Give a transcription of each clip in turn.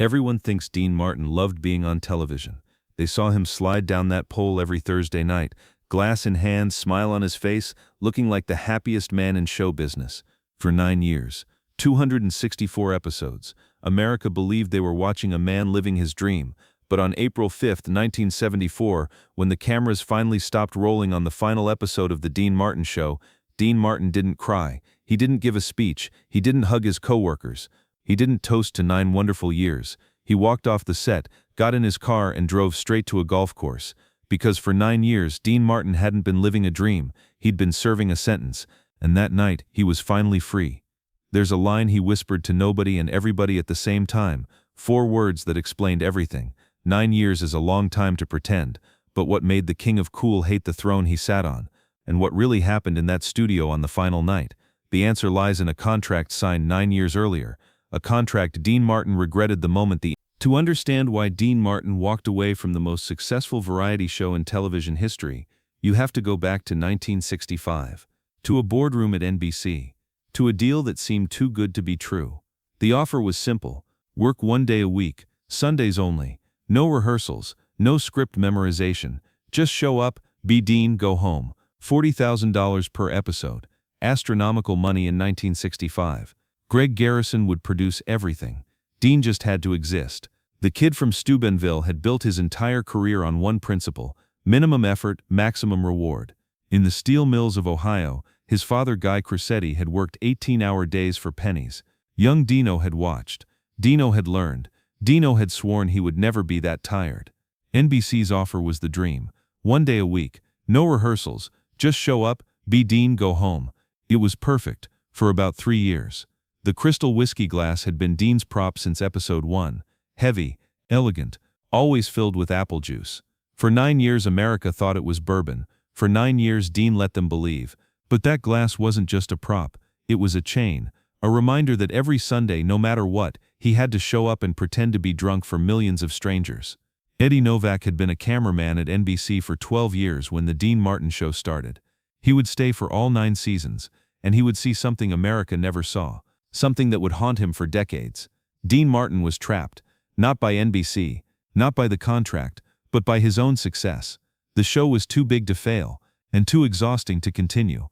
Everyone thinks Dean Martin loved being on television. They saw him slide down that pole every Thursday night, glass in hand, smile on his face, looking like the happiest man in show business. For 9 years, 264 episodes, America believed they were watching a man living his dream. But on April 5, 1974, when the cameras finally stopped rolling on the final episode of The Dean Martin Show, Dean Martin didn't cry, he didn't give a speech, he didn't hug his coworkers, he didn't toast to 9 wonderful years. He walked off the set, got in his car and drove straight to a golf course. Because for 9 years, Dean Martin hadn't been living a dream, he'd been serving a sentence, and that night, he was finally free. There's a line he whispered to nobody and everybody at the same time, 4 words that explained everything. 9 years is a long time to pretend, but what made the king of cool hate the throne he sat on? And what really happened in that studio on the final night? The answer lies in a contract signed 9 years earlier, a contract Dean Martin regretted the moment To understand why Dean Martin walked away from the most successful variety show in television history, you have to go back to 1965, to a boardroom at NBC, to a deal that seemed too good to be true. The offer was simple: work 1 day a week, Sundays only, no rehearsals, no script memorization, just show up, be Dean, go home. $40,000 per episode, astronomical money in 1965. Greg Garrison would produce everything. Dean just had to exist. The kid from Steubenville had built his entire career on one principle: minimum effort, maximum reward. In the steel mills of Ohio, his father Guy Cressetti had worked 18-hour days for pennies. Young Dino had watched. Dino had learned. Dino had sworn he would never be that tired. NBC's offer was the dream. 1 day a week, no rehearsals, just show up, be Dean, go home. It was perfect, for about 3 years. The crystal whiskey glass had been Dean's prop since episode 1. Heavy, elegant, always filled with apple juice. For 9 years America thought it was bourbon. For 9 years Dean let them believe. But that glass wasn't just a prop, it was a chain. A reminder that every Sunday, no matter what, he had to show up and pretend to be drunk for millions of strangers. Eddie Novak had been a cameraman at NBC for 12 years when The Dean Martin Show started. He would stay for all 9 seasons, and he would see something America never saw. Something that would haunt him for decades. Dean Martin was trapped, not by NBC, not by the contract, but by his own success. The show was too big to fail, and too exhausting to continue.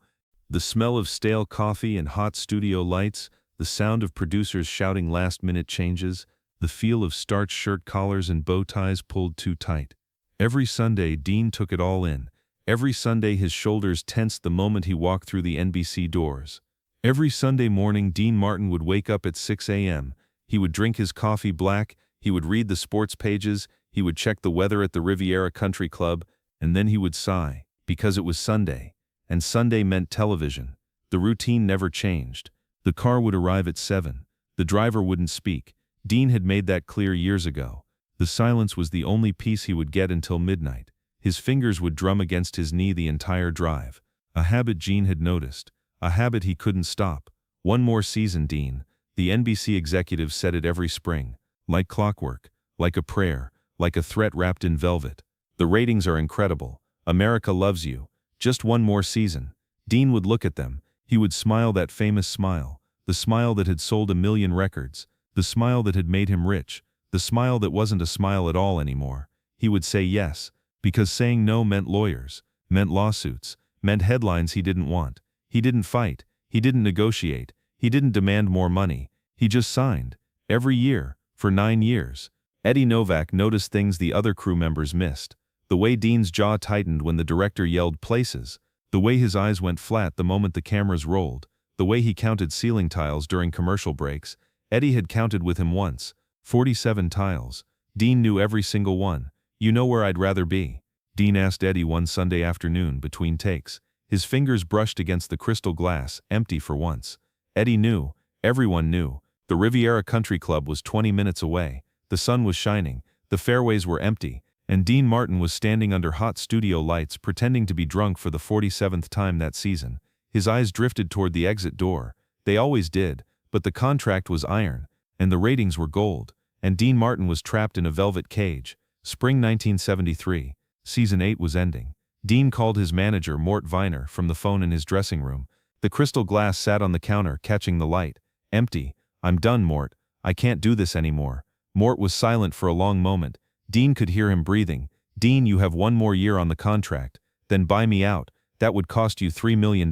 The smell of stale coffee and hot studio lights, the sound of producers shouting last-minute changes, the feel of starched shirt collars and bow ties pulled too tight. Every Sunday, Dean took it all in. Every Sunday, his shoulders tensed the moment he walked through the NBC doors. Every Sunday morning, Dean Martin would wake up at 6 a.m. He would drink his coffee black, he would read the sports pages, he would check the weather at the Riviera Country Club, and then he would sigh, because it was Sunday. And Sunday meant television. The routine never changed. The car would arrive at 7. The driver wouldn't speak. Dean had made that clear years ago. The silence was the only peace he would get until midnight. His fingers would drum against his knee the entire drive. A habit Gene had noticed. A habit he couldn't stop. 1 more season, Dean. The NBC executives said it every spring. Like clockwork. Like a prayer. Like a threat wrapped in velvet. The ratings are incredible. America loves you. Just 1 more season. Dean would look at them. He would smile that famous smile. The smile that had sold 1 million records. The smile that had made him rich. The smile that wasn't a smile at all anymore. He would say yes, because saying no meant lawyers, meant lawsuits, meant headlines he didn't want. He didn't fight, he didn't negotiate, he didn't demand more money, he just signed. Every year, for 9 years. Eddie Novak noticed things the other crew members missed. The way Dean's jaw tightened when the director yelled places. The way his eyes went flat the moment the cameras rolled. The way he counted ceiling tiles during commercial breaks. Eddie had counted with him once. 47 tiles. Dean knew every single one. You know where I'd rather be? Dean asked Eddie one Sunday afternoon between takes. His fingers brushed against the crystal glass, empty for once. Eddie knew. Everyone knew. The Riviera Country Club was 20 minutes away. The sun was shining. The fairways were empty. And Dean Martin was standing under hot studio lights pretending to be drunk for the 47th time that season. His eyes drifted toward the exit door. They always did. But the contract was iron. And the ratings were gold. And Dean Martin was trapped in a velvet cage. Spring 1973. Season 8 was ending. Dean called his manager, Mort Viner, from the phone in his dressing room. The crystal glass sat on the counter, catching the light. Empty. I'm done, Mort. I can't do this anymore. Mort was silent for a long moment. Dean could hear him breathing. "Dean, you have one more year on the contract. Then buy me out. That would cost you $3 million.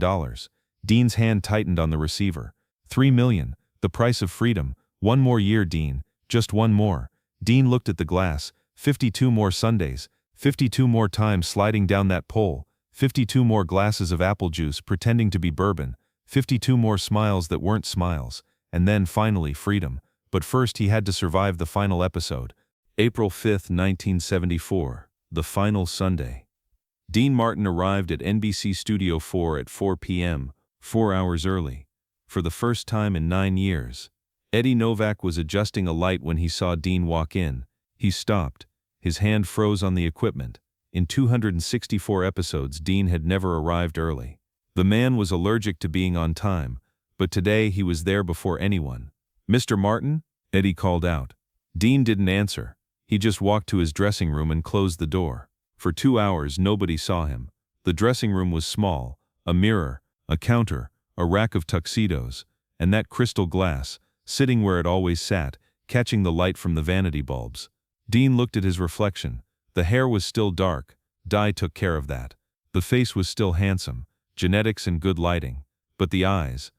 Dean's hand tightened on the receiver. $3 million. The price of freedom. One more year, Dean. Just one more. Dean looked at the glass. 52 more Sundays. 52 more times sliding down that pole. 52 more glasses of apple juice pretending to be bourbon. 52 more smiles that weren't smiles. And then, finally, freedom. But first he had to survive the final episode. April 5, 1974. The final Sunday. Dean Martin arrived at NBC Studio 4 at 4 p.m., 4 hours early. For the first time in 9 years. Eddie Novak was adjusting a light when he saw Dean walk in. He stopped. His hand froze on the equipment. In 264 episodes, Dean had never arrived early. The man was allergic to being on time, but today he was there before anyone. "Mr. Martin?" Eddie called out. Dean didn't answer. He just walked to his dressing room and closed the door. For 2 hours, nobody saw him. The dressing room was small. A mirror, a counter, a rack of tuxedos, and that crystal glass, sitting where it always sat, catching the light from the vanity bulbs. Dean looked at his reflection. The hair was still dark. Dye took care of that. The face was still handsome. Genetics and good lighting. But the eyes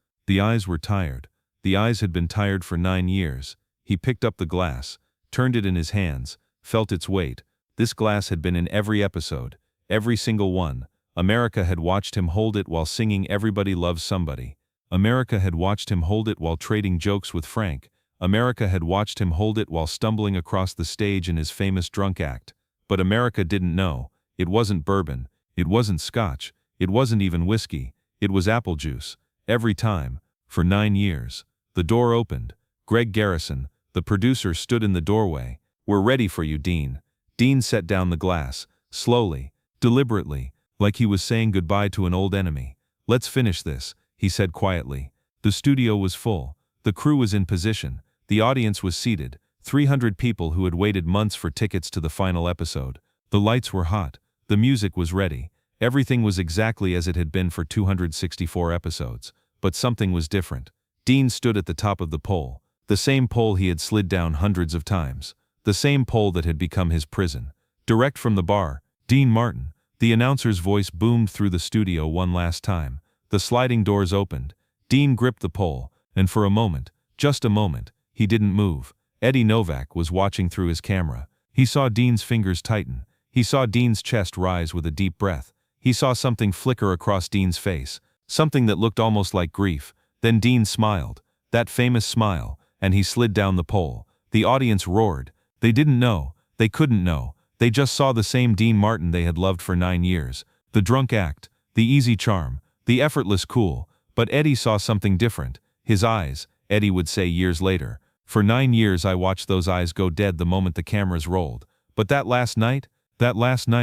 were tired. The eyes had been tired for 9 years. He picked up the glass, turned it in his hands, felt its weight. This glass had been in every episode, every single one. America had watched him hold it while singing Everybody Loves Somebody. America had watched him hold it while trading jokes with Frank. America had watched him hold it while stumbling across the stage in his famous drunk act. But America didn't know. It wasn't bourbon. It wasn't scotch. It wasn't even whiskey. It was apple juice. Every time. For 9 years. The door opened. Greg Garrison, the producer, stood in the doorway. "We're ready for you, Dean." Dean set down the glass, slowly, deliberately, like he was saying goodbye to an old enemy. "Let's finish this," he said quietly. The studio was full. The crew was in position. The audience was seated. 300 people who had waited months for tickets to the final episode. The lights were hot. The music was ready. Everything was exactly as it had been for 264 episodes. But something was different. Dean stood at the top of the pole. The same pole he had slid down hundreds of times. The same pole that had become his prison. Direct from the bar, "Dean Martin." The announcer's voice boomed through the studio one last time. The sliding doors opened. Dean gripped the pole, and for a moment, just a moment, he didn't move. Eddie Novak was watching through his camera. He saw Dean's fingers tighten. He saw Dean's chest rise with a deep breath. He saw something flicker across Dean's face, something that looked almost like grief. Then Dean smiled, that famous smile, and he slid down the pole. The audience roared. They didn't know. They couldn't know. They just saw the same Dean Martin they had loved for 9 years. The drunk act, the easy charm, the effortless cool. But Eddie saw something different. His eyes, Eddie would say years later. "For 9 years I watched those eyes go dead the moment the cameras rolled. But that last night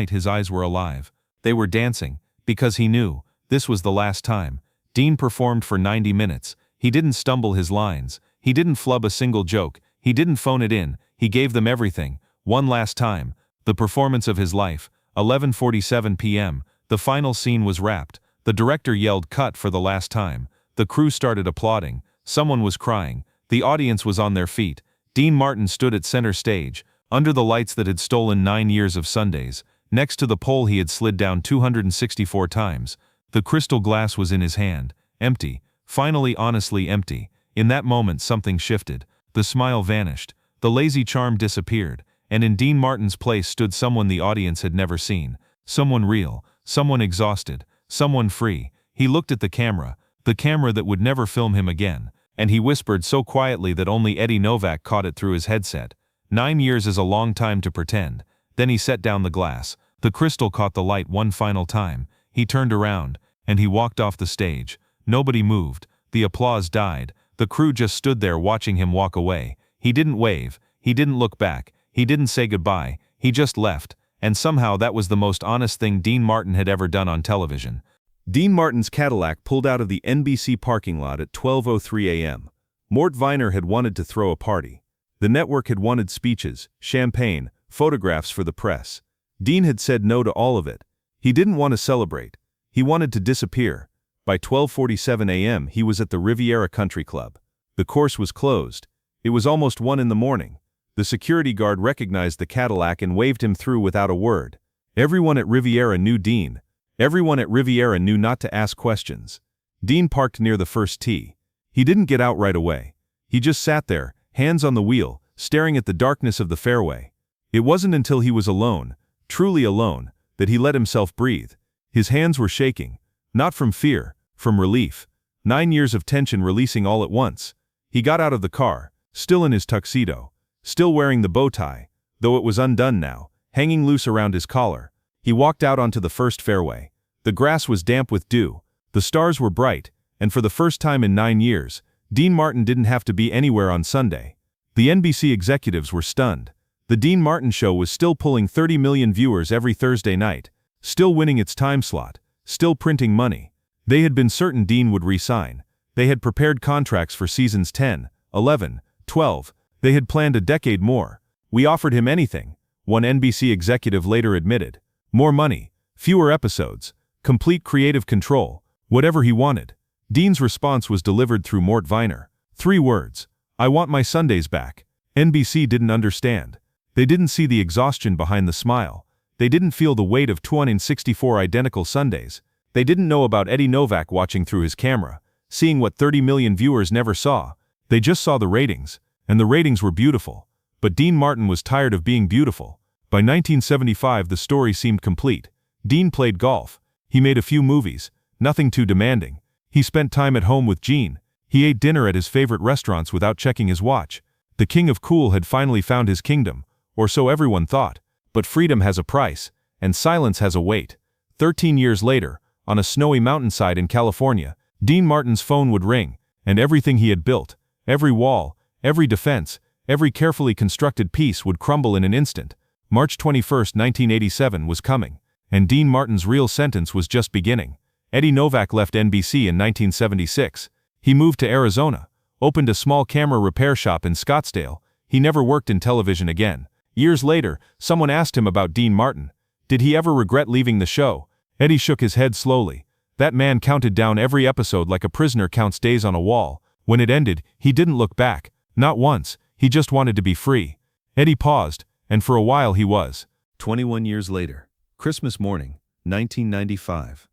his eyes were alive. They were dancing, because he knew, this was the last time. Dean performed for 90 minutes. He didn't stumble his lines. He didn't flub a single joke. He didn't phone it in. He gave them everything. One last time. The performance of his life. 11:47 p.m. The final scene was wrapped. The director yelled cut for the last time. The crew started applauding. Someone was crying. The audience was on their feet. Dean Martin stood at center stage, under the lights that had stolen 9 years of Sundays, next to the pole he had slid down 264 times. The crystal glass was in his hand, empty, finally honestly empty. In that moment something shifted. The smile vanished. The lazy charm disappeared. And in Dean Martin's place stood someone the audience had never seen. Someone real, someone exhausted, someone free. He looked at the camera that would never film him again, and he whispered so quietly that only Eddie Novak caught it through his headset. 9 years is a long time to pretend. Then he set down the glass. The crystal caught the light one final time. He turned around, and he walked off the stage. Nobody moved. The applause died. The crew just stood there watching him walk away. He didn't wave. He didn't look back. He didn't say goodbye. He just left. And somehow that was the most honest thing Dean Martin had ever done on television. Dean Martin's Cadillac pulled out of the NBC parking lot at 12:03 a.m. Mort Viner had wanted to throw a party. The network had wanted speeches, champagne, photographs for the press. Dean had said no to all of it. He didn't want to celebrate. He wanted to disappear. By 12:47 a.m. he was at the Riviera Country Club. The course was closed. It was almost 1 in the morning. The security guard recognized the Cadillac and waved him through without a word. Everyone at Riviera knew Dean. Everyone at Riviera knew not to ask questions. Dean parked near the first tee. He didn't get out right away. He just sat there, hands on the wheel, staring at the darkness of the fairway. It wasn't until he was alone, truly alone, that he let himself breathe. His hands were shaking, not from fear, from relief. 9 years of tension releasing all at once. He got out of the car, still in his tuxedo, still wearing the bow tie, though it was undone now, hanging loose around his collar. He walked out onto the first fairway. The grass was damp with dew, the stars were bright, and for the first time in 9 years, Dean Martin didn't have to be anywhere on Sunday. The NBC executives were stunned. The Dean Martin Show was still pulling 30 million viewers every Thursday night, still winning its time slot, still printing money. They had been certain Dean would re-sign. They had prepared contracts for seasons 10, 11, 12. They had planned a decade more. "We offered him anything," one NBC executive later admitted. "More money, fewer episodes, complete creative control, whatever he wanted." Dean's response was delivered through Mort Viner. 3 words: "I want my Sundays back." NBC didn't understand. They didn't see the exhaustion behind the smile. They didn't feel the weight of 264 identical Sundays. They didn't know about Eddie Novak watching through his camera, seeing what 30 million viewers never saw. They just saw the ratings, and the ratings were beautiful. But Dean Martin was tired of being beautiful. By 1975 the story seemed complete. Dean played golf. He made a few movies, nothing too demanding. He spent time at home with Jean. He ate dinner at his favorite restaurants without checking his watch. The king of cool had finally found his kingdom, or so everyone thought. But freedom has a price, and silence has a weight. 13 years later, on a snowy mountainside in California, Dean Martin's phone would ring, and everything he had built, every wall, every defense, every carefully constructed piece would crumble in an instant. March 21, 1987 was coming, and Dean Martin's real sentence was just beginning. Eddie Novak left NBC in 1976. He moved to Arizona, opened a small camera repair shop in Scottsdale. He never worked in television again. Years later, someone asked him about Dean Martin. Did he ever regret leaving the show? Eddie shook his head slowly. That man counted down every episode like a prisoner counts days on a wall. When it ended, he didn't look back. Not once. He just wanted to be free. Eddie paused, and for a while he was. 21 years later, Christmas morning, 1995.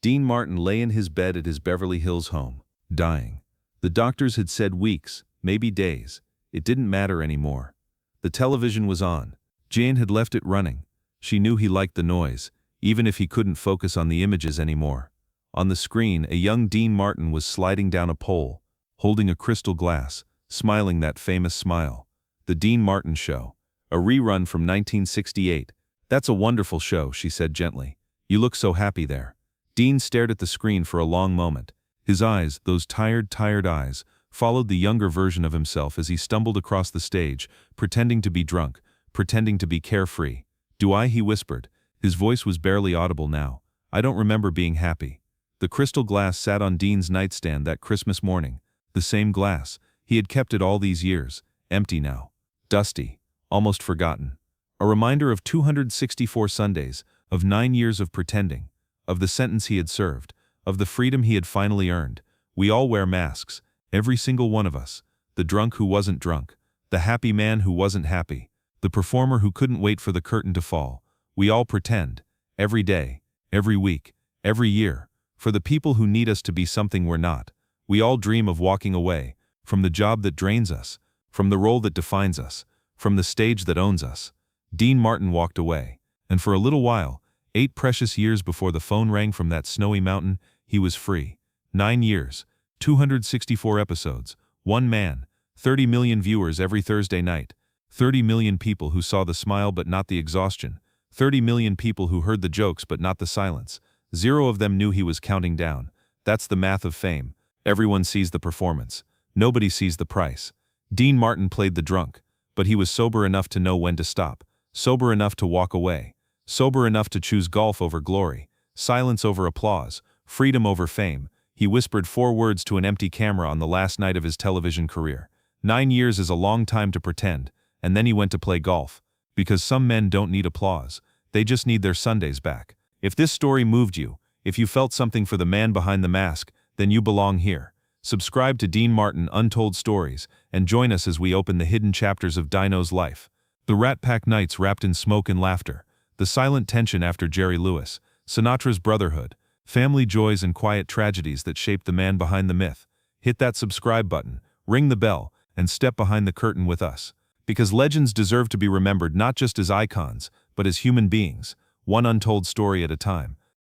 Dean Martin lay in his bed at his Beverly Hills home, dying. The doctors had said weeks, maybe days. It didn't matter anymore. The television was on. Jane had left it running. She knew he liked the noise, even if he couldn't focus on the images anymore. On the screen, a young Dean Martin was sliding down a pole, holding a crystal glass, smiling that famous smile. The Dean Martin Show. A rerun from 1968. "That's a wonderful show," she said gently. "You look so happy there." Dean stared at the screen for a long moment. His eyes, those tired eyes, followed the younger version of himself as he stumbled across the stage, pretending to be drunk, pretending to be carefree. "Do I?" he whispered. His voice was barely audible now. "I don't remember being happy." The crystal glass sat on Dean's nightstand that Christmas morning. The same glass. He had kept it all these years, empty now. Dusty. Almost forgotten. A reminder of 264 Sundays, of 9 years of pretending, of the sentence he had served, of the freedom he had finally earned. We all wear masks, every single one of us. The drunk who wasn't drunk, the happy man who wasn't happy, the performer who couldn't wait for the curtain to fall. We all pretend, every day, every week, every year, for the people who need us to be something we're not. We all dream of walking away, from the job that drains us, from the role that defines us, from the stage that owns us. Dean Martin walked away, and for a little while, 8 precious years before the phone rang from that snowy mountain, he was free. 9 years, 264 episodes, 1 man, 30 million viewers every Thursday night, 30 million people who saw the smile but not the exhaustion, 30 million people who heard the jokes but not the silence. 0 of them knew he was counting down. That's the math of fame. Everyone sees the performance. Nobody sees the price. Dean Martin played the drunk, but he was sober enough to know when to stop, sober enough to walk away, sober enough to choose golf over glory, silence over applause, freedom over fame. He whispered 4 words to an empty camera on the last night of his television career. 9 years is a long time to pretend, and then he went to play golf. Because some men don't need applause, they just need their Sundays back. If this story moved you, if you felt something for the man behind the mask, then you belong here. Subscribe to Dean Martin Untold Stories and join us as we open the hidden chapters of Dino's life. The Rat Pack nights wrapped in smoke and laughter, the silent tension after Jerry Lewis, Sinatra's brotherhood, family joys and quiet tragedies that shaped the man behind the myth. Hit that subscribe button, ring the bell, and step behind the curtain with us. Because legends deserve to be remembered not just as icons, but as human beings, one untold story at a time.